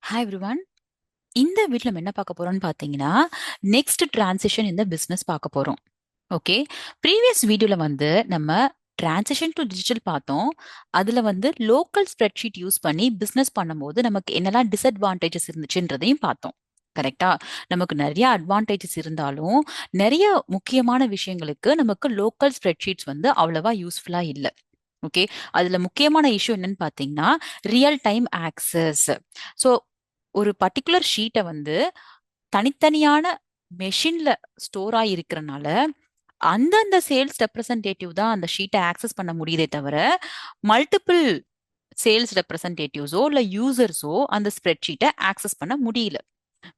Hi everyone. இந்த வீட்ல நம்ம என்ன பார்க்க போறோம்னு பார்த்தீங்கன்னா, நெக்ஸ்ட் டிரான்சிஷன் இந்த பிசினஸ் பார்க்க போறோம். ஓகே. ப்ரீவியஸ் வீடியோல வந்து நம்ம டிரான்சிஷன் டு டிஜிட்டல் பார்த்தோம். அதுல வந்து லோக்கல் ஸ்ப்ரெட்ஷீட் யூஸ் பண்ணி பிசினஸ் பண்ணும்போது நமக்கு என்னெல்லாம் டிஸ்அட்வான்டேஜஸ் இருந்துச்சுன்றதையும் பார்த்தோம். கரெக்ட்டா? நமக்கு நெறைய அட்வான்டேஜஸ் இருந்தாலும், நெறைய முக்கியமான விஷயங்களுக்கு நமக்கு லோக்கல் ஸ்ப்ரெட்ஷீட்ஸ் வந்து அவ்வளவா யூஸ்ஃபுல்லா இல்ல. ஓகே. அதுல முக்கியமான இஷ்யூ என்னன்னு பார்த்தீங்கன்னா, ரியல் டைம் ஆக்சஸ். ஸோ ஒரு பர்ட்டிகுலர் ஷீட்ட வந்து தனித்தனியான மெஷின்ல ஸ்டோர் ஆகியிருக்கிறனால, அந்தந்த சேல்ஸ் ரெப்ரசன்டேட்டிவ் தான் அந்த ஷீட்ட ஆக்சஸ் பண்ண முடியுதே தவிர, மல்டிபிள் சேல்ஸ் ரெப்ரசன்டேட்டிவ்ஸோ இல்ல யூசர்ஸோ அந்த ஸ்ப்ரெட்ஷீட்ட ஆக்சஸ் பண்ண முடியல.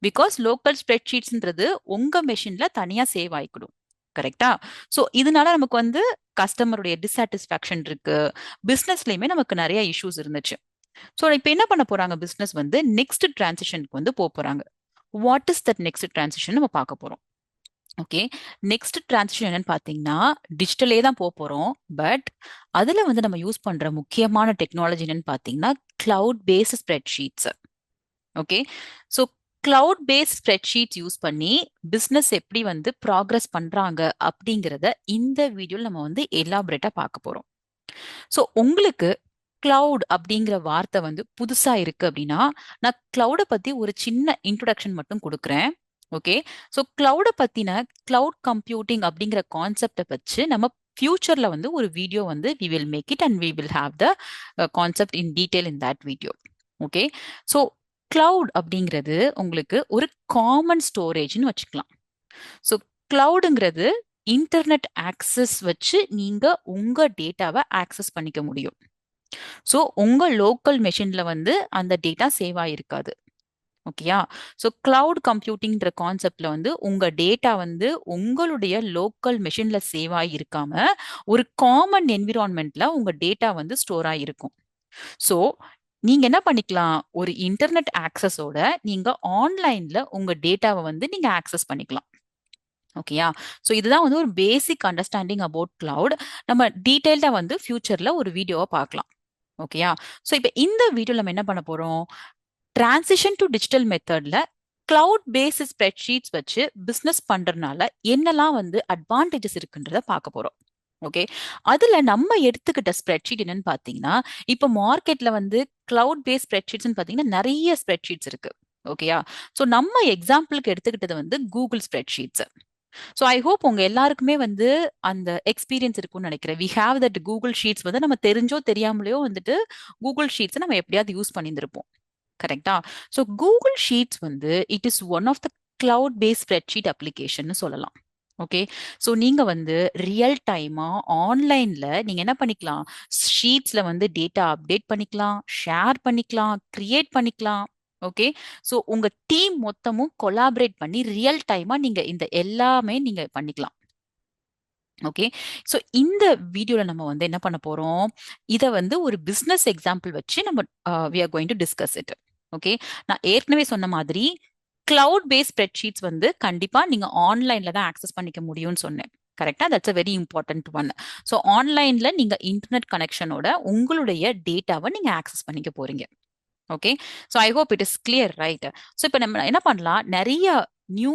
பிகாஸ் லோக்கல் ஸ்ப்ரெட்ஷீட்ஸ்ன்றது உங்க மெஷின்ல தனியா சேவ் ஆயிக்கணும். கரெக்ட்டா? ஸோ இதனால நமக்கு வந்து கஸ்டமருடைய டிஸாட்டிஸ்ஃபேக்ஷன் இருக்கு. பிசினஸ்லயுமே நமக்கு நெறைய இஷ்யூஸ் இருந்துச்சு. ஸோ இப்ப என்ன பண்ண போறாங்க பிசினஸ் வந்து நெக்ஸ்ட் டிரான்சிஷனுக்கு வந்து போறாங்க. What is that next transition நம்ம பார்க்க போறோம். ஓகே. நெக்ஸ்ட் டிரான்சிஷன் என்னன்னு பார்த்தீங்கன்னா, டிஜிட்டலே தான் போறோம். பட் அதுல வந்து நம்ம யூஸ் பண்ற முக்கியமான டெக்னாலஜி என்னன்னு பார்த்தீங்கன்னா, cloud based spreadsheets. Okay. So cloud based spreadsheets use பண்ணி பிசினஸ் எப்படி வந்து ப்ராக்ரஸ் பண்றாங்க அப்படிங்கிறத இந்த வீடியோல நம்ம வந்து எலாபரேட்டா பார்க்க போறோம். ஸோ உங்களுக்கு கிளவுட் அப்படிங்கிற வார்த்தை வந்து புதுசா இருக்கு அப்படின்னா, நான் கிளவுட பத்தி ஒரு சின்ன இன்ட்ரோடக்ஷன் மட்டும் குடுக்குறேன். ஓகே. ஸோ கிளவுட பத்தின கிளவுட் கம்ப்யூட்டிங் அப்படிங்கிற கான்செப்ட வச்சு நம்ம ஃபியூச்சர்ல வந்து ஒரு வீடியோ வந்து we will make it and we will have the concept in detail in that video. Okay. So cloud அப்படிங்கிறது உங்களுக்கு ஒரு காமன் ஸ்டோரேஜ்னு வச்சுக்கலாம். ஸோ கிளவுடுங்கிறது இன்டர்நெட் ஆக்சஸ் வச்சு நீங்க உங்க டேட்டாவை ஆக்சஸ் பண்ணிக்க முடியும். ஸோ உங்க லோக்கல் மெஷின்ல வந்து அந்த டேட்டா சேவ் ஆயிருக்காது. ஓகேயா? ஸோ கிளவுட் கம்ப்யூட்டிங்ன்ற கான்செப்ட்ல வந்து உங்க டேட்டா வந்து உங்களுடைய லோக்கல் மெஷின்ல சேவ் ஆகியிருக்காம ஒரு காமன் என்விரான்மெண்ட்ல உங்க டேட்டா வந்து ஸ்டோர் ஆகிருக்கும். ஸோ நீங்க என்ன பண்ணிக்கலாம்? ஒரு இன்டர்நெட் ஆக்சஸோட நீங்க ஆன்லைன்ல உங்க டேட்டாவை வந்து நீங்க ஆக்சஸ் பண்ணிக்கலாம். ஓகேயா? ஸோ இதுதான் வந்து ஒரு பேசிக் அண்டர்ஸ்டாண்டிங் அபவுட் கிளவுட். நம்ம டீடைல்டா வந்து ஃபியூச்சர்ல ஒரு வீடியோவா பார்க்கலாம். ஓகேயா? ஸோ இப்ப இந்த வீடியோல நம்ம என்ன பண்ண போறோம்? டிரான்சிஷன் டு டிஜிட்டல் மெத்தட்ல கிளவுட் பேஸ்ட் ஸ்ப்ரெட்ஷீட்ஸ் வச்சு பிசினஸ் பண்றதுனால என்னெல்லாம் வந்து அட்வான்டேஜஸ் இருக்குன்றத பார்க்க போறோம். ஓகே. அதுல நம்ம எடுத்துக்கிட்ட ஸ்ப்ரெட்ஷீட் என்னன்னு பாத்தீங்கன்னா, இப்ப மார்க்கெட்ல வந்து கிளவுட் பேஸ்ட் ஸ்ப்ரெட்ஷீட்ஸ்னு பாத்தீங்கன்னா நிறைய ஸ்ப்ரெட்ஷீட்ஸ் இருக்கு. ஓகேயா? ஸோ நம்ம எக்ஸாம்பிளுக்கு எடுத்துக்கிட்டது வந்து Google spreadsheets. So I hope உங்க எல்லாருக்குமே வந்து அந்த எக்ஸ்பீரியன்ஸ் இருக்கும்னு நினைக்கிறேன். We have that Google sheets வந்து நம்ம தெரிஞ்சோ தெரியாமலையோ வந்துட்டு கூகுள் ஷீட்ஸ் நம்ம எப்படியாவது யூஸ் பண்ணியிருந்திருப்போம். கரெக்டா? ஸோ கூகுள் ஷீட்ஸ் வந்து it is one of the cloud based spreadsheet application சொல்லலாம். ஓகே. ஸோ நீங்க வந்து ரியல் டைமா ஆன்லைன்ல நீங்க என்ன பண்ணிக்கலாம்? ஷீட்ஸ்ல வந்து டேட்டா அப்டேட் பண்ணிக்கலாம், ஷேர் பண்ணிக்கலாம், கிரியேட் பண்ணிக்கலாம். ஓகே. ஸோ உங்க டீம் மொத்தமும் கொலாபரேட் பண்ணி ரியல் டைமா நீங்க இந்த எல்லாமே நீங்க பண்ணிக்கலாம். ஓகே. ஸோ இந்த வீடியோல நம்ம வந்து என்ன பண்ண போறோம்? இத வந்து ஒரு பிசினஸ் எக்ஸாம்பிள் வச்சு நம்ம we are going to discuss it. Okay. நான் ஏற்கனவே சொன்ன மாதிரி கிளவுட் பேஸ்ட் ஸ்ப்ரெட்ஷீட்ஸ் வந்து கண்டிப்பா நீங்க ஆன்லைன்ல தான் ஆக்சஸ் பண்ணிக்க முடியும்னு சொன்னேன். கரெக்டா? That's a very important one. So ஆன்லைன்ல நீங்க இன்டர்நெட் கனெக்ஷனோட உங்களுடைய டேட்டாவை நீங்க ஆக்சஸ் பண்ணிக்க போறீங்க. Okay. So I hope it is clear right. So இப்போ நம்ம என்ன பண்ணலாம்? நிறைய நியூ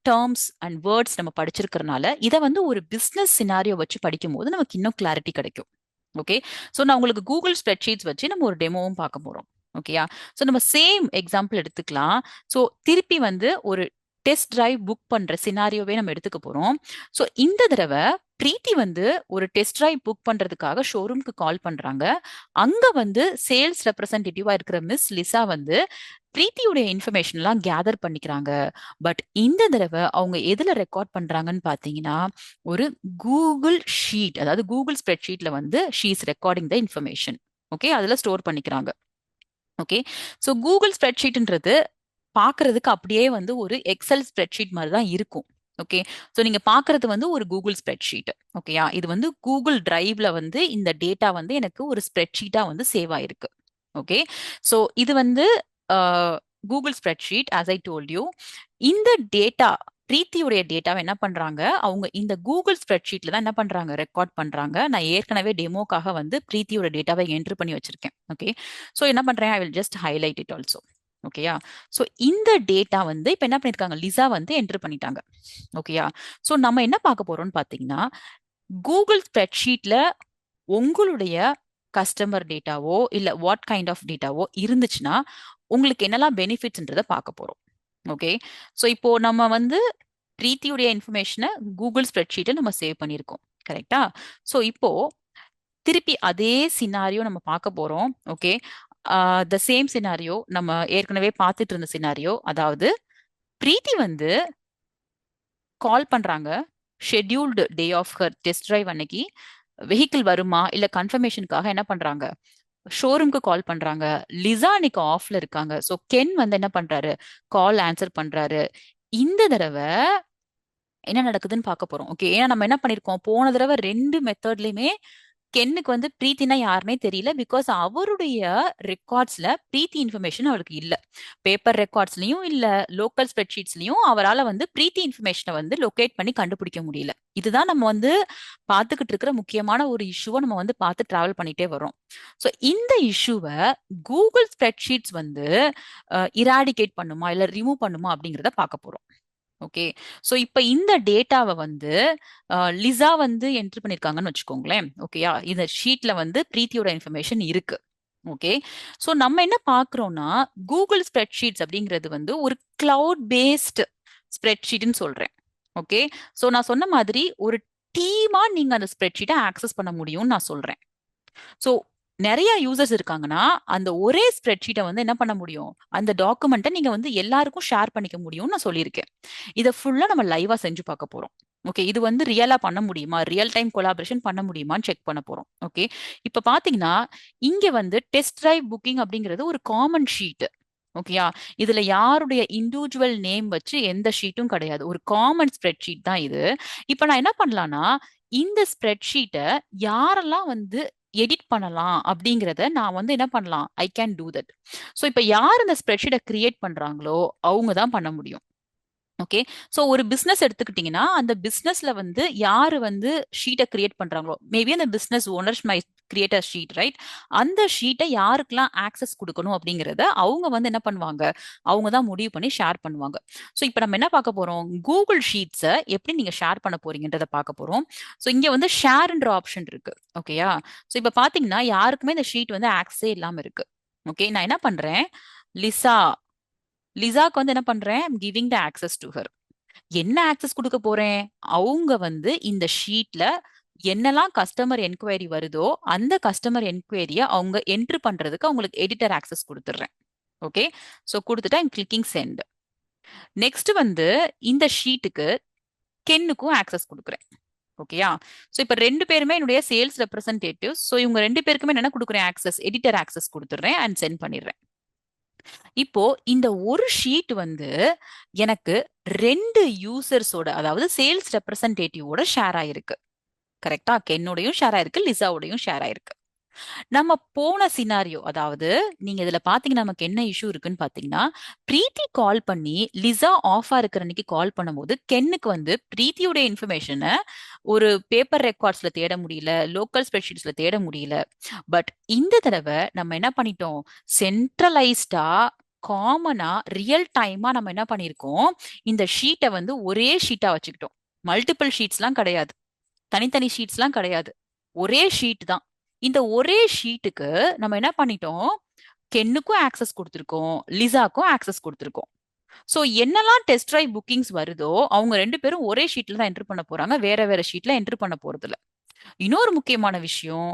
டேர்ம்ஸ் அண்ட் வேர்ட்ஸ் நம்ம படிச்சிருக்கிறனால இதை வந்து ஒரு பிசினஸ் சினாரியோ வச்சு படிக்கும்போது நமக்கு இன்னும் கிளாரிட்டி கிடைக்கும். ஓகே. ஸோ நான் உங்களுக்கு கூகுள் ஸ்ப்ரெட்ஷீட்ஸ் வச்சு நம்ம ஒரு டெமோவும் பார்க்க போறோம். ஓகேயா? ஸோ நம்ம சேம் எக்ஸாம்பிள் எடுத்துக்கலாம். ஸோ திருப்பி வந்து ஒரு டெஸ்ட் டிரைவ் புக் பண்ற சினாரியோவே நம்ம எடுத்துக்க போறோம். ஸோ இந்த தடவை பிரீத்தி வந்து ஒரு டெஸ்ட் டிரைவ் புக் பண்றதுக்காக ஷோரூம்க்கு கால் பண்றாங்க. அங்க வந்து சேல்ஸ் ரெப்ரசன்டேட்டிவா இருக்கிற மிஸ் லிசா வந்து பிரீத்தியுடைய இன்ஃபர்மேஷன் எல்லாம் கேதர் பண்ணிக்கிறாங்க. பட் இந்த தடவை அவங்க எதுல ரெக்கார்ட் பண்றாங்கன்னு பாத்தீங்கன்னா, ஒரு கூகுள் ஷீட், அதாவது கூகுள் ஸ்ப்ரெட் ஷீட்ல வந்து she is recording the information. Okay. அதுல ஸ்டோர் பண்ணிக்கிறாங்க. ஓகே. ஸோ கூகுள் ஸ்ப்ரெட்ஷீட்ன்றது பார்க்கறதுக்கு அப்படியே வந்து ஒரு எக்ஸல் ஸ்ப்ரெட்ஷீட் மாதிரி தான் இருக்கும். ஓகே. ஸோ நீங்க பார்க்கறது வந்து ஒரு கூகுள் ஸ்ப்ரெட்ஷீட். ஓகேயா? இது வந்து கூகுள் டிரைவ்ல வந்து இந்த டேட்டா வந்து எனக்கு ஒரு ஸ்ப்ரெட்ஷீட்டா வந்து சேவ் ஆயிருக்கு. ஓகே. ஸோ இது வந்து Google spreadsheet as I told you. இந்த டேட்டா பிரீத்தியுடைய டேட்டாவை என்ன பண்றாங்க? அவங்க இந்த கூகுள் ஸ்ப்ரெட்ஷீட்ல தான் என்ன பண்றாங்க? ரெக்கார்ட் பண்றாங்க. நான் ஏற்கனவே டெமோக்காக வந்து பிரீத்தியோட டேட்டாவை என்டர் பண்ணி வச்சிருக்கேன். ஓகே. ஸோ என்ன பண்றேன்? I will just highlight it also. ஓகேயா? ஸோ இந்த டேட்டா வந்து இப்ப என்ன பண்ணிருக்காங்க, லிசா வந்து என்டர் பண்ணிட்டாங்க. ஓகேயா? ஸோ நம்ம என்ன பார்க்க போறோம்னு பாத்தீங்கன்னா, கூகுள் ஸ்ப்ரெட்ஷீட்ல உங்களுடைய கஸ்டமர் டேட்டாவோ இல்ல வாட் கைண்ட் ஆஃப் டேட்டாவோ இருந்துச்சுன்னா உங்களுக்கு என்னெல்லாம் பெனிஃபிட்ஸ்ன்றத பார்க்க போறோம். ஓகே. ஸோ இப்போ நம்ம வந்து பிரீத்தியுடைய இன்ஃபர்மேஷனை கூகுள் ஸ்ப்ரெட்ஷீட்டை நம்ம சேவ் பண்ணியிருக்கோம். கரெக்டா? ஸோ இப்போ திருப்பி அதே சினாரியோ நம்ம பார்க்க போறோம். ஓகே. த சேம் சினாரியோ நம்ம ஏற்கனவே பார்த்துட்டு இருந்த சினாரியோ, அதாவது பிரீத்தி வந்து கால் பண்றாங்க scheduled day of her test drive அன்னைக்கு. வெஹிக்கிள் வருமா இல்ல கன்ஃபர்மேஷனுக்காக என்ன பண்றாங்க, ஷோரூம்க்கு கால் பண்றாங்க. லிசா அன்னைக்கு ஆஃப்ல இருக்காங்க. ஸோ கென் வந்து என்ன பண்றாரு, கால் ஆன்சர் பண்றாரு. இந்த தடவை என்ன நடக்குதுன்னு பார்க்க போறோம். ஓகே. ஏன்னா நம்ம என்ன பண்ணிருக்கோம், போன தடவை ரெண்டு மெத்தட்லயுமே கென்னுக்கு வந்து பிரீத்தினா யாருன்னே தெரியல. பிகாஸ் அவருடைய ரெக்கார்ட்ஸ்ல பிரீத்தி இன்ஃபர்மேஷன் அவருக்கு இல்ல. பேப்பர் ரெக்கார்ட்ஸ்லயும் இல்ல லோக்கல் ஸ்ப்ரெட்ஷீட்ஸ்லயும் அவரால வந்து பிரீத்தி இன்ஃபர்மேஷனை வந்து லொகேட் பண்ணி கண்டுபிடிக்க முடியல. இதுதான் நம்ம வந்து பார்த்துக்கிட்டு இருக்கிற முக்கியமான ஒரு இஷ்யூவை நம்ம வந்து பார்த்து டிராவல் பண்ணிட்டே வரோம். ஸோ இந்த இஷ்யூவை கூகுள் ஸ்ப்ரெட்ஷீட்ஸ் வந்து இராடிகேட் பண்ணுமா இல்ல ரிமூவ் பண்ணுமா அப்படிங்கிறத பார்க்க போறோம். ஓகே. சோ இப்ப இந்த டேட்டாவை வந்து லிசா வந்து என்டர் பண்ணிருக்காங்கன்னு வச்சுக்கோங்களேன். ஓகேயா? இந்த ஷீட்ல வந்து பிரீத்தியோட இன்ஃபர்மேஷன் இருக்கு. ஓகே. சோ நம்ம என்ன பாக்குறோம்னா, கூகுள் ஸ்ப்ரெட்ஷீட்ஸ் அப்படிங்கிறது வந்து ஒரு கிளவுட் பேஸ்ட் ஸ்ப்ரெட்ஷீட்னு சொல்றேன். ஓகே. சோ நான் சொன்ன மாதிரி ஒரு டீமா நீங்க அந்த ஸ்ப்ரெட்ஷீட்டை ஆக்சஸ் பண்ண முடியும்னு நான் சொல்றேன். சோ நிறைய யூசர்ஸ் இருக்காங்கன்னா அந்த ஒரே ஸ்ப்ரெட்ஷீட்டை வந்து என்ன பண்ண முடியும், அந்த டாக்குமெண்ட்டை நீங்க வந்து எல்லாருக்கும் ஷேர் பண்ணிக்க முடியும்னு நான் சொல்லியிருக்கேன். இதை ஃபுல்லா நம்ம லைவா செஞ்சு பார்க்க போறோம். ஓகே. இது வந்து ரியலா பண்ண முடியுமா, ரியல் டைம் கொலாபரேஷன் பண்ண முடியுமான்னு செக் பண்ண போறோம். ஓகே. இப்ப பாத்தீங்கன்னா இங்க வந்து டெஸ்ட் டிரைவ் புக்கிங் அப்படிங்கிறது ஒரு காமன் ஷீட். ஓகேயா? இதுல யாருடைய இண்டிவிஜுவல் நேம் வச்சு எந்த ஷீட்டும் கிடையாது. ஒரு காமன் ஸ்ப்ரெட் ஷீட் தான் இது. இப்ப நான் என்ன பண்ணலாம்னா, இந்த ஸ்ப்ரெட் ஷீட்டை யாரெல்லாம் வந்து எடிட் பண்ணலாம் அப்படிங்கிறத நான் வந்து என்ன பண்ணலாம், I can do that. So இப்ப யார் இந்த ஸ்ப்ரெட்ஷீட்டை கிரியேட் பண்றாங்களோ அவங்க தான் பண்ண முடியும். ஓகே. சோ ஒரு பிசினஸ் எடுத்துக்கிட்டீங்கன்னா அந்த பிசினஸ்ல வந்து யாரு வந்து ஷீட்டை கிரியேட் பண்றாங்களோ, மேபி அந்த business owners my create a sheet, right? அந்த ஷீட்டை யாருக்கெல்லாம் ஆக்சஸ் கொடுக்கணும் அப்படிங்கறத அவங்க வந்து என்ன பண்ணுவாங்க, அவங்க தான் முடிவு பண்ணி ஷேர் பண்ணுவாங்க. சோ இப்போ நம்ம என்ன பார்க்க போறோம், கூகுள் ஷீட்ஸை எப்படி நீங்க ஷேர் பண்ண போறீங்கன்றத பார்க்க போறோம். சோ இங்க வந்து ஷேர்ன்ற ஆப்ஷன் இருக்கு. ஓகேயா? சோ இப்போ பாத்தீங்கன்னா யாருக்குமே இந்த ஷீட் வந்து ஆக்சஸே இல்லாம இருக்கு. ஓகே. நான் என்ன பண்றேன், லிசா லிசாக்கு வந்து என்ன பண்றேன், giving the access to her. என்ன ஆக்சஸ் கொடுக்க போறேன், அவங்க வந்து இந்த ஷீட்ல என்னெல்லாம் கஸ்டமர் என்கொயரி வருதோ அந்த கஸ்டமர் என்கொயரிய அவங்க என்ட்ரு பண்றதுக்கு அவங்களுக்கு எடிட்டர் ஆக்சஸ் கொடுத்துடுறேன். ஓகே. சோ கொடுத்துட்டா கிளிக்கிங் சென்ட். நெக்ஸ்ட் வந்து இந்த ஷீட்டுக்கு கென்னுக்கும் ஆக்சஸ் கொடுக்குறேன். ஓகேயா? சோ இப்ப ரெண்டு பேருமே என்னுடைய சேல்ஸ் ரெப்ரசன்டேட்டிவ். சோ இவங்க ரெண்டு பேருக்குமே என்ன கொடுக்குறேன், ஆக்சஸ், எடிட்டர் ஆக்சஸ் கொடுத்துடுறேன் அண்ட் சென்ட் பண்ணிடுறேன். இப்போ இந்த ஒரு ஷீட் வந்து எனக்கு ரெண்டு யூசர்ஸோட, அதாவது சேல்ஸ் ரெப்ரசன்டேட்டிவோட ஷேர் ஆயிருக்கு. கரெக்டா? கென்னோடையும் ஷேர் ஆயிருக்கு, லிசாவோடையும் ஷேர் ஆயிருக்கு. நம்ம போன சினாரியோ, அதாவது நீங்க இதுல பாத்தீங்கன்னா நமக்கு என்ன இஷ்யூ இருக்குன்னு பாத்தீங்கன்னா, பிரீத்தி கால் பண்ணி லிசா ஆஃபா இருக்கிற அன்னைக்கு கால் பண்ணும்போது கென்னுக்கு வந்து பிரீத்தியோட இன்ஃபர்மேஷனை ஒரு பேப்பர் ரெக்கார்ட்ஸ்ல தேட முடியல, லோக்கல் ஸ்ப்ரெட்ஷீட்ஸ்ல தேட முடியல. பட் இந்த தடவை நம்ம என்ன பண்ணிட்டோம், சென்ட்ரலைஸ்டா காமனா ரியல் டைமா நம்ம என்ன பண்ணிருக்கோம், இந்த ஷீட்டை வந்து ஒரே ஷீட்டா வச்சுக்கிட்டோம். மல்டிபிள் ஷீட்ஸ்லாம் கிடையாது, தனித்தனி ஷீட்ஸ்லாம் கிடையாது, ஒரே ஷீட் தான். இந்த ஒரே ஷீட்டுக்கு நம்ம என்ன பண்ணிட்டோம், கென்னுக்கும் ஆக்சஸ் கொடுத்துருக்கோம், லிசாக்கும் ஆக்சஸ் கொடுத்துருக்கோம். சோ என்னெல்லாம் டெஸ்ட் டிரைவ் புக்கிங்ஸ் வருதோ அவங்க ரெண்டு பேரும் ஒரே ஷீட்ல தான் என்டர் பண்ண போறாங்க, வேற வேற ஷீட்ல என்டர் பண்ண போறது இல்ல. இன்னொரு முக்கியமான விஷயம்,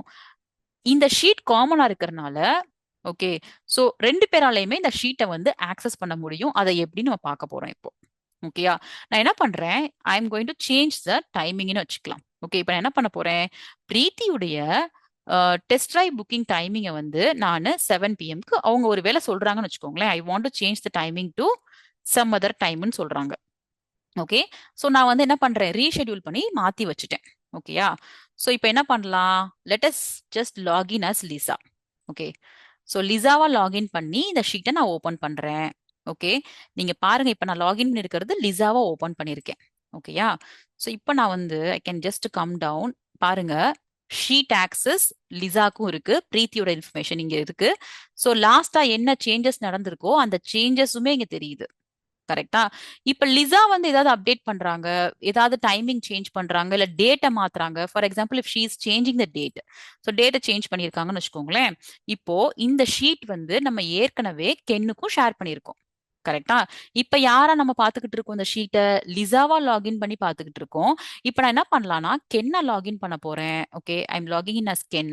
இந்த ஷீட் காமனா இருக்கிறதுனால, ஓகே, சோ ரெண்டு பேராலையுமே இந்த ஷீட்டை வந்து ஆக்சஸ் பண்ண முடியும். அதை எப்படி நம்ம பார்க்க போறோம் இப்போ. ஓகேயா? நான் என்ன பண்றேன், I am going to change the டைமிங்னு வச்சுக்கலாம். ஓகே. இப்போ நான் என்ன பண்ண போறேன், பிரீத்தியுடைய டெஸ்ட் டிரைவ் புக்கிங் டைமிங்கை வந்து நான் 7 PM அவங்க ஒரு வேலை சொல்றாங்கன்னு வச்சுக்கோங்களேன், I want to change the timing to some other டைம்னு சொல்றாங்க. ஓகே. சோ நான் வந்து என்ன பண்றேன், ரீஷெட்யூல் பண்ணி மாத்தி வச்சுட்டேன். ஓகேயா? சோ இப்போ என்ன பண்ணலாம், let us just login as Lisa. Okay. So லிசாவா லாகின் பண்ணி இந்த ஷீட்டை நான் ஓபன் பண்றேன். ஓகே. நீங்க பாருங்க, இப்ப நான் லாகின் பண்ணிருக்கிறது லிசாவா ஓபன் பண்ணிருக்கேன். ஓகேயா? சோ இப்போ நான் வந்து I can just come down. பாருங்க, ஷீட் ஆக்சஸ் லிசாக்கும் இருக்கு, பிரீத்தியோட இன்ஃபர்மேஷன் இங்க இருக்கு. ஸோ லாஸ்டா என்ன சேஞ்சஸ் நடந்திருக்கோ அந்த சேஞ்சஸுமே இங்க தெரியுது. கரெக்டா? இப்ப லிசா வந்து ஏதாவது அப்டேட் பண்றாங்க, ஏதாவது டைமிங் சேஞ்ச் பண்றாங்க, இல்ல டேட்டை மாத்துறாங்க. For example if she is changing the date, so டேட்டை சேஞ்ச் பண்ணியிருக்காங்கன்னு வச்சுக்கோங்களேன். இப்போ இந்த ஷீட் வந்து நம்ம ஏற்கனவே கென்னுக்கும் ஷேர் பண்ணியிருக்கோம். கரெக்டா? இப்ப யாரா நம்ம பாத்துக்கிட்டு இருக்கோம் இந்த ஷீட்டை? லிசாவா லாகின் பண்ணி பாத்துக்கிட்டு இருக்கோம். இப்ப நான் என்ன பண்ணலாம்னா கென்னை லாகின் பண்ண போறேன். Okay, I am logging in as Ken.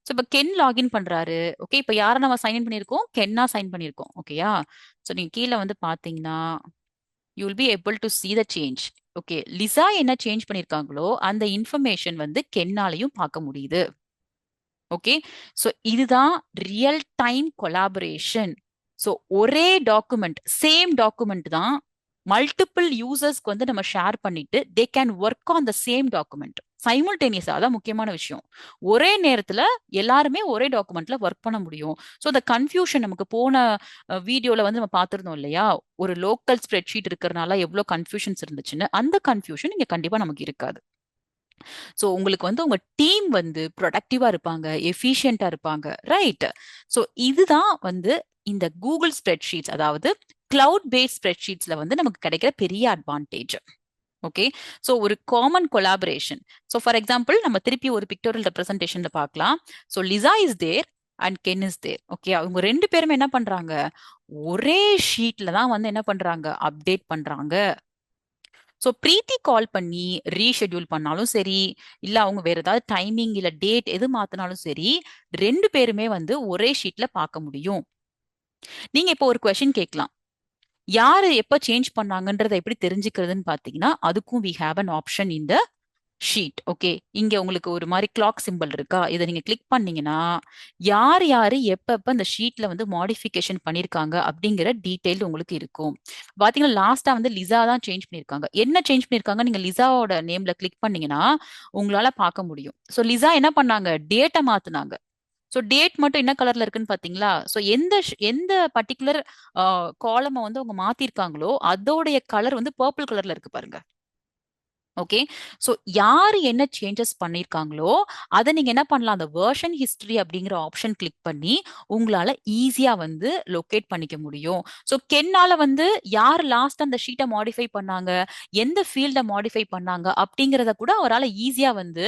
So இப்போ கென் லாகின் பண்றாரு. ஓகே, இப்போ யாரை நம்ம சைன் இன் பண்ணியிருக்கோம்? கென்னா சைன் பண்ணியிருக்கோம். ஓகேயா? ஸோ நீங்க கீழே வந்து பாத்தீங்கன்னா you will be able to see the change. Okay, Lisa என்ன சேஞ்ச் பண்ணியிருக்காங்களோ அந்த இன்ஃபர்மேஷன் வந்து கென்னாலையும் பார்க்க முடியுது. ஓகே, ஸோ இதுதான் ரியல் டைம் கொலாபரேஷன். ஸோ ஒரே டாக்குமெண்ட், சேம் டாக்குமெண்ட் தான் மல்டிபிள் யூசர்ஸ்க்கு வந்து நம்ம ஷேர் பண்ணிட்டு they can work on the same document சைமல்டேனியஸா. அதான் முக்கியமான விஷயம். ஒரே நேரத்துல எல்லாருமே ஒரே டாக்குமெண்ட்ல ஒர்க் பண்ண முடியும். ஸோ அந்த கன்ஃபியூஷன் நமக்கு போன வீடியோல வந்து நம்ம பார்த்திருந்தோம் இல்லையா, ஒரு லோக்கல் ஸ்ப்ரெட்ஷீட் இருக்கிறனால எவ்வளவு கன்ஃபியூஷன்ஸ் இருந்துச்சுன்னு. அந்த கன்ஃபியூஷன் இங்க கண்டிப்பா நமக்கு இருக்காது. ஸோ உங்களுக்கு வந்து உங்க டீம் வந்து ப்ரொடக்டிவா இருப்பாங்க, எஃபிஷியண்டா இருப்பாங்க. ரைட்? ஸோ இதுதான் வந்து இந்த கூகுள் ஸ்ப்ரெட்ஷீட்ஸ், அதாவது கிளவுட் பேஸ்ட் ஸ்ப்ரெட்ஷீட்ஸ்ல வந்து நமக்கு கிடைக்கிற பெரிய அட்வான்டேஜ். ஓகே, ஸோ ஒரு common collaboration. So for example நம்ம திருப்பி ஒரு பிக்டோரியல் ரெப்ரஸன்டேஷன்ல பார்க்கலாம். So Lisa is there and Ken is there. Okay, அவங்க ரெண்டு பேருமே என்ன பண்றாங்க? ஒரே ஷீட்ல தான் வந்து என்ன பண்றாங்க? அப்டேட் பண்றாங்க. ஸோ பிரீத்தி கால் பண்ணி ரீஷெட்யூல் பண்ணாலும் சரி, இல்ல அவங்க வேற ஏதாவது டைமிங் இல்ல டேட் எது மாத்தினாலும் சரி, ரெண்டு பேருமே வந்து ஒரே ஷீட்ல பார்க்க முடியும். நீங்க இப்போ ஒரு கொஸ்டின் கேட்கலாம், யாரு எப்ப சேஞ்ச் பண்ணாங்கன்றத எப்படி தெரிஞ்சுக்கிறதுன்னு பாத்தீங்கன்னா, அதுக்கும் we have an option in the sheet. Okay, இங்க உங்களுக்கு ஒரு மாதிரி கிளாக் சிம்பிள் இருக்கா, இதை நீங்க கிளிக் பண்ணீங்கன்னா யார் யாரு எப்ப இந்த ஷீட்ல வந்து மாடிஃபிகேஷன் பண்ணிருக்காங்க அப்படிங்கிற டீடைல் உங்களுக்கு இருக்கும். பாத்தீங்கன்னா லாஸ்டா வந்து லிசா தான் சேஞ்ச் பண்ணிருக்காங்க. என்ன சேஞ்ச் பண்ணிருக்காங்க? நீங்க லிசாவோட நேம்ல கிளிக் பண்ணீங்கன்னா உங்களால பார்க்க முடியும். சோ லிசா என்ன பண்ணாங்க? டேட்டை மாத்துனாங்க. சோ டேட் மட்டும் என்ன கலர்ல இருக்குன்னு பாத்தீங்களா? சோ எந்த பர்டிகுலர் காலமை வந்து அவங்க மாத்திருக்காங்களோ அதோடைய கலர் வந்து பர்பிள் கலர்ல இருக்கு பாருங்க. ஓகே, ஸோ யாரு என்ன சேஞ்சஸ் பண்ணியிருக்காங்களோ அதை நீங்க என்ன பண்ணலாம்? அந்த வேர்ஷன் ஹிஸ்டரி அப்படிங்கிற ஆப்ஷன் கிளிக் பண்ணி உங்களால ஈஸியா வந்து லொகேட் பண்ணிக்க முடியும். ஸோ கென்னால வந்து யார் லாஸ்ட் அந்த ஷீட்டை மாடிஃபை பண்ணாங்க, எந்த ஃபீல்டை மாடிஃபை பண்ணாங்க அப்படிங்கிறத கூட அவரால் ஈஸியா வந்து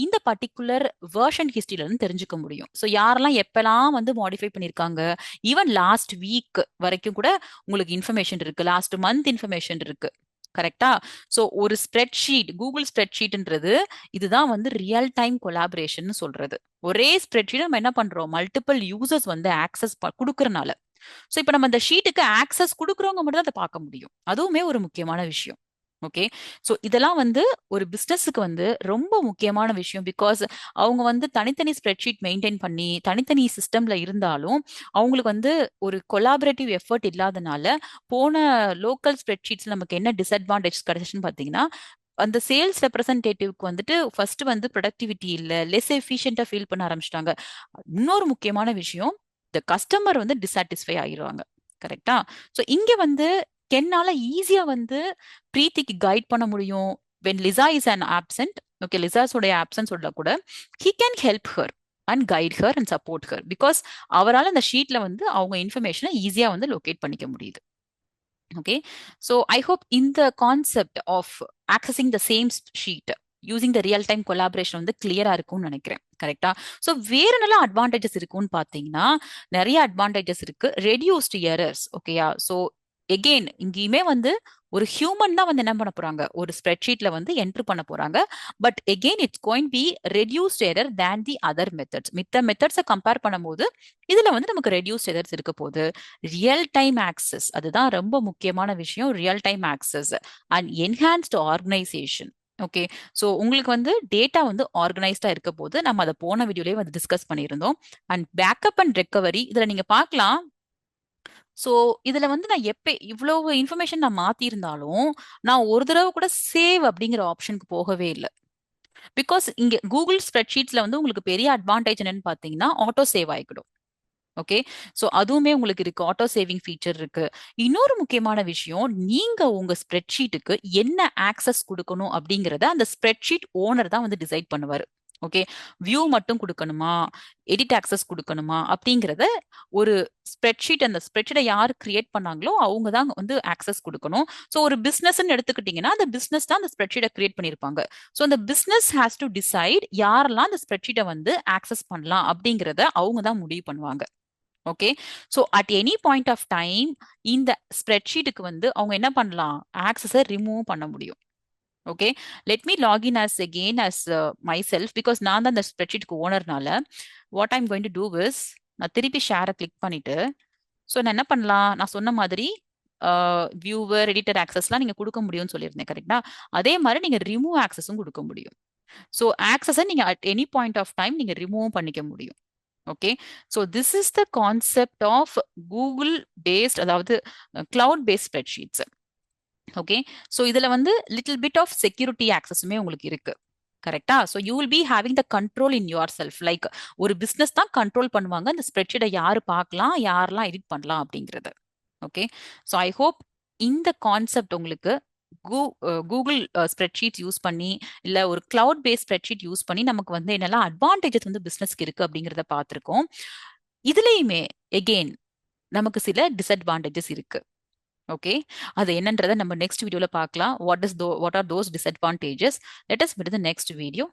இந்த பர்டிகுலர் வேர்ஷன் ஹிஸ்டரியில இருந்து தெரிஞ்சுக்க முடியும். ஸோ யாரெல்லாம் எப்பெல்லாம் வந்து மாடிஃபை பண்ணியிருக்காங்க, ஈவன் லாஸ்ட் வீக் வரைக்கும் கூட உங்களுக்கு இன்ஃபர்மேஷன் இருக்கு, லாஸ்ட் மந்த் இன்ஃபர்மேஷன் இருக்கு. கரெக்டா? சோ ஒரு ஸ்ப்ரெட்ஷீட், கூகுள் ஸ்ப்ரெட்ஷீட்ன்றது இதுதான் வந்து ரியல் டைம் கொலாபரேஷன் சொல்றது. ஒரே ஸ்ப்ரெட்ஷீட் நம்ம என்ன பண்றோம்? மல்டிபிள் யூசர்ஸ் வந்து ஆக்சஸ் கொடுக்கறனால. சோ இப்ப நம்ம இந்த ஷீட்டுக்கு ஆக்சஸ் கொடுக்கறவங்க மட்டும் தான் அதை பார்க்க முடியும். அதுவுமே ஒரு முக்கியமான விஷயம். ஓகே, சோ இதெல்லாம் வந்து ஒரு பிசினஸுக்கு வந்து ரொம்ப முக்கியமான விஷயம். பிகாஸ் அவங்க வந்து தனித்தனி ஸ்ப்ரெட்ஷீட் மெயின்டைன் பண்ணி தனித்தனி சிஸ்டம்ல இருந்தாலும் அவங்களுக்கு வந்து ஒரு கொலாபரேட்டிவ் எஃபர்ட் இல்லாதனால போன லோக்கல் ஸ்ப்ரெட்ஷீட்ஸ் நமக்கு என்ன டிஸ்அட்வான்டேஜ் கிடைச்சுன்னு பாத்தீங்கன்னா, அந்த சேல்ஸ் ரெப்ரசன்டேட்டிவ்க்கு வந்துட்டு ஃபர்ஸ்ட் வந்து ப்ரொடக்டிவிட்டி இல்ல, லெஸ் எஃபிஷியன்டா ஃபீல் பண்ண ஆரம்பிச்சிட்டாங்க. இன்னொரு முக்கியமான விஷயம், இந்த கஸ்டமர் வந்து டிசாட்டிஸ்ஃபை ஆகிருவாங்க. கரெக்டா? சோ இங்க வந்து கென்னால ஈஸியா வந்து பிரீத்திக்கு கைட் பண்ண முடியும். when Lisa is an absent, okay லிசாஸோடைய ஆப்சன்ஸோட கூட he can help her and guide her and support her because அவரால அந்த ஷீட்ல வந்து அவங்க இன்ஃபர்மேஷனை ஈஸியா வந்து லொகேட் பண்ணிக்க முடியுது. ஓகே, ஸோ ஐ ஹோப் இந்த concept of accessing the same sheet using the real time collaboration வந்து கிளியரா இருக்கும்னு நினைக்கிறேன். கரெக்டா? ஸோ வேற நல்ல அட்வான்டேஜஸ் இருக்கும்னு பாத்தீங்கன்னா, நிறைய அட்வான்டேஜஸ் இருக்கு. Reduced errors. ஓகேயா? ஸோ எகெயின் இங்கேயுமே வந்து ஒரு ஹியூமன் தான் வந்து என்ன பண்ண போறாங்க? ஒரு ஸ்ப்ரெட்ஷீட்ல வந்து என்ட்ரு பண்ண போறாங்க. But again it's going be reduced error than the other methods. மித்த மெத்தட்ஸை கம்பேர் பண்ணும்போது இதுல வந்து நமக்கு ரெடியூஸ்ட் எரர்ஸ் இருக்க போகுது. ரியல் டைம் ஆக்சஸ், அதுதான் ரொம்ப முக்கியமான விஷயம். Real time access and enhanced organisation. Okay, so உங்களுக்கு வந்து டேட்டா வந்து ஆர்கனைஸ்டா இருக்க போது நம்ம அதை போன வீடியோலயே வந்து டிஸ்கஸ் பண்ணியிருந்தோம். அண்ட் பேக்கப் அண்ட் ரெக்கவரி இதுல நீங்க பார்க்கலாம். சோ இதுல வந்து நான் இவ்வளவு இன்ஃபர்மேஷன் நான் மாத்திருந்தாலும் நான் ஒரு தடவை கூட சேவ் அப்படிங்கிற ஆப்ஷனுக்கு போகவே இல்லை. பிகாஸ் இங்க கூகுள் ஸ்ப்ரெட்ஷீட்ஸ்ல வந்து உங்களுக்கு பெரிய அட்வான்டேஜ் என்னன்னு பாத்தீங்கன்னா ஆட்டோ சேவ் ஆயிக்கிடும். ஓகே, சோ அதுவுமே உங்களுக்கு இருக்கு, ஆட்டோ சேவிங் ஃபீச்சர் இருக்கு. இன்னொரு முக்கியமான விஷயம், நீங்க உங்க ஸ்ப்ரெட்ஷீட்டுக்கு என்ன ஆக்சஸ் கொடுக்கணும் அப்படிங்கறத அந்த ஸ்ப்ரெட்ஷீட் ஓனர் தான் வந்து டிசைட் பண்ணுவாரு. ஓகே, வியூ மட்டும் கொடுக்கணுமா, எடிட் ஆக்சஸ் கொடுக்கணுமா அப்படிங்கறத ஒரு ஸ்ப்ரெட்ஷீட், அந்த ஸ்ப்ரெட்ஷீட்டை யார் கிரியேட் பண்ணாங்களோ அவங்க தான் வந்து ஆக்சஸ் கொடுக்கணும். ஸோ ஒரு பிசினஸ்ன்னு எடுத்துக்கிட்டீங்கன்னா அந்த பிசினஸ் தான் அந்த ஸ்ப்ரெட்ஷீட்டை கிரியேட் பண்ணியிருப்பாங்க. ஸோ அந்த பிசினஸ் ஹேஸ் டு டிசைட் யாரெல்லாம் அந்த ஸ்ப்ரெட்ஷீட்டை வந்து ஆக்சஸ் பண்ணலாம் அப்படிங்கறத அவங்க தான் முடிவு பண்ணுவாங்க. Okay, so at any point of time இந்த ஸ்ப்ரெட்ஷீட்டுக்கு வந்து அவங்க என்ன பண்ணலாம், ஆக்சஸை ரிமூவ் பண்ண முடியும். Okay, let me login as again as myself, because நான் தான் அந்த ஸ்ப்ரெட்ஷீட்க்கு ஓனர்னால what I'm going to do is, நான் திருப்பி ஷேரை கிளிக் பண்ணிட்டு, ஸோ நான் என்ன பண்ணலாம், நான் சொன்ன மாதிரி வியூவர் எடிட்டர் ஆக்சஸ்லாம் நீங்க கொடுக்க முடியும்னு சொல்லியிருந்தேன் கரெக்டா, அதே மாதிரி நீங்க ரிமூவ் ஆக்சஸும் கொடுக்க முடியும். ஸோ ஆக்சஸை நீங்க at any point of time நீங்க ரிமூவ் பண்ணிக்க முடியும். Okay, so this is the concept of Google based, அதாவது cloud based spreadsheets. Okay, so இதுல வந்து லிட்டில் பிட் ஆஃப் செக்யூரிட்டி ஆக்சஸுமே உங்களுக்கு இருக்கு. கரெக்டா, so you will be having the control in yourself. Like ஒரு பிசினஸ் தான் கண்ட்ரோல் பண்ணுவாங்க அந்த ஸ்ப்ரெட்ஷீட்டை, யாரு பார்க்கலாம் யாரெல்லாம் எடிட் பண்ணலாம் அப்படிங்கறது. ஓகே, ஸோ ஐ ஹோப் இந்த கான்செப்ட் உங்களுக்கு கூகுள் ஸ்ப்ரெட்ஷீட் யூஸ் பண்ணி இல்ல ஒரு கிளவுட் பேஸ்ட் ஸ்ப்ரெட்ஷீட் யூஸ் பண்ணி நமக்கு வந்து என்னெல்லாம் அட்வான்டேஜஸ் வந்து பிசினஸ்க்கு இருக்கு அப்படிங்கறத பார்த்திருக்கோம். இதுலயுமே எகெயின் நமக்கு சில டிஸ்அட்வான்டேஜஸ் இருக்கு. ஓகே, அது என்னன்றதை நம்ம நெக்ஸ்ட் வீடியோல பார்க்கலாம். What are those disadvantages. Let us meet in the next video.